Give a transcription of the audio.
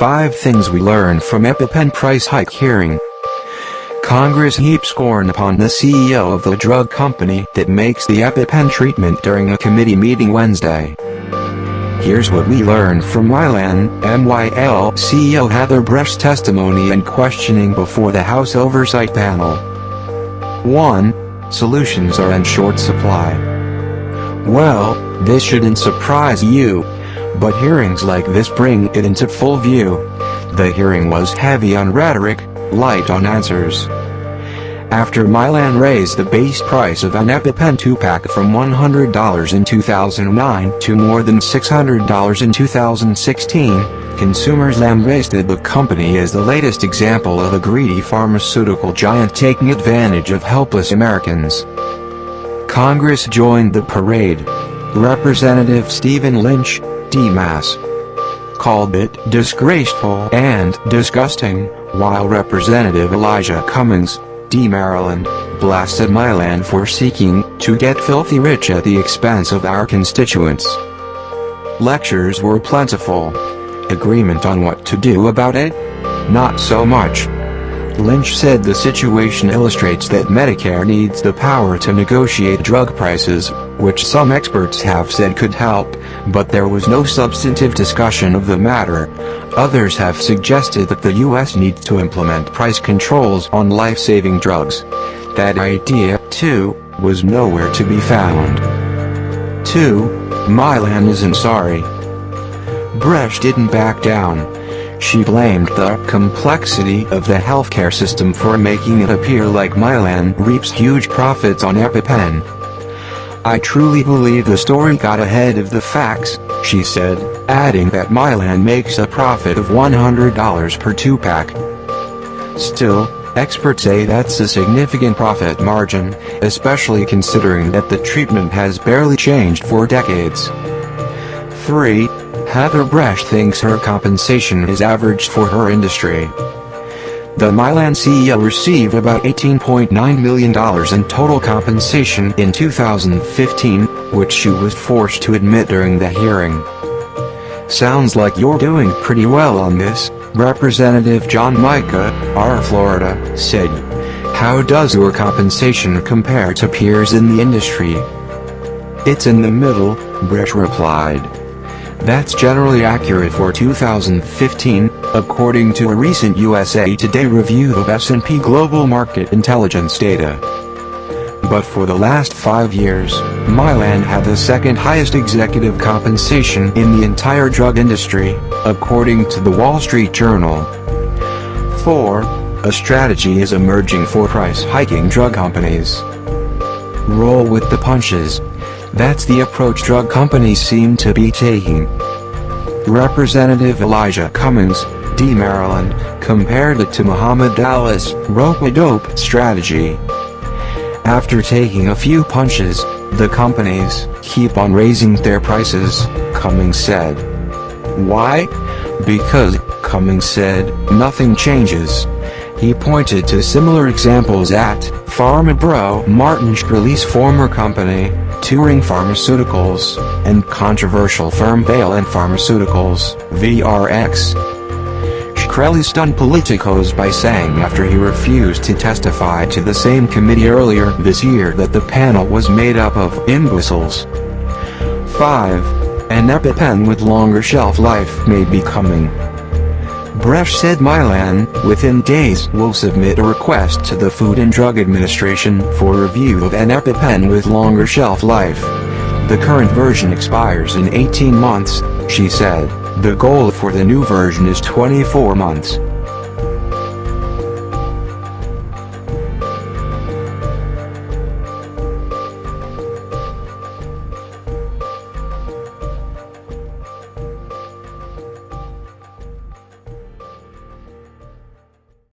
5 Things we learned from EpiPen price hike hearing. Congress heaped scorn upon the CEO of the drug company that makes the EpiPen treatment during a committee meeting Wednesday. Here's what we learned from Mylan CEO Heather Bresch's testimony and questioning before the House Oversight panel. 1. Solutions are in short supply. Well, this shouldn't surprise you. But hearings like this bring it into full view. The hearing was heavy on rhetoric, light on answers. After Mylan raised the base price of an EpiPen 2-pack from $100 in 2009 to more than $600 in 2016, consumers lambasted the company as the latest example of a greedy pharmaceutical giant taking advantage of helpless Americans. Congress joined the parade. Representative Stephen Lynch, D-Mass, called it disgraceful and disgusting, while Representative Elijah Cummings, D. Maryland, blasted Mylan for seeking to get filthy rich at the expense of our constituents. Lectures were plentiful. Agreement on what to do about it? Not so much. Lynch said the situation illustrates that Medicare needs the power to negotiate drug prices, which some experts have said could help, but there was no substantive discussion of the matter. Others have suggested that the U.S. needs to implement price controls on life-saving drugs. That idea, too, was nowhere to be found. 2. Mylan isn't sorry. Bresch didn't back down. She blamed the complexity of the healthcare system for making it appear like Mylan reaps huge profits on EpiPen. I truly believe the story got ahead of the facts, she said, adding that Mylan makes a profit of $100 per 2-pack. Still, experts say that's a significant profit margin, especially considering that the treatment has barely changed for decades. 3. Heather Bresch thinks her compensation is average for her industry. The Mylan CEO received about $18.9 million in total compensation in 2015, which she was forced to admit during the hearing. Sounds like you're doing pretty well on this, Representative John Mica, R. Florida, said. How does your compensation compare to peers in the industry? It's in the middle, Bresch replied. That's generally accurate for 2015, according to a recent USA Today review of S&P Global Market Intelligence data. But for the last 5 years, Mylan had the second highest executive compensation in the entire drug industry, according to the Wall Street Journal. 4. A strategy is emerging for price-hiking drug companies. Roll with the punches. That's the approach drug companies seem to be taking. Representative Elijah Cummings, D. Maryland, compared it to Muhammad Ali's rope-a-dope strategy. After taking a few punches, the companies keep on raising their prices, Cummings said. Why? Because, Cummings said, nothing changes. He pointed to similar examples at PharmaBro Martin Shkreli's former company, Turing Pharmaceuticals, and controversial firm Valent Pharmaceuticals, VRX. Shkreli stunned politicos by saying after he refused to testify to the same committee earlier this year that the panel was made up of imbeciles. 5. An EpiPen with longer shelf life may be coming. Bresch said Mylan, within days, will submit a request to the Food and Drug Administration for review of an EpiPen with longer shelf life. The current version expires in 18 months, she said. The goal for the new version is 24 months.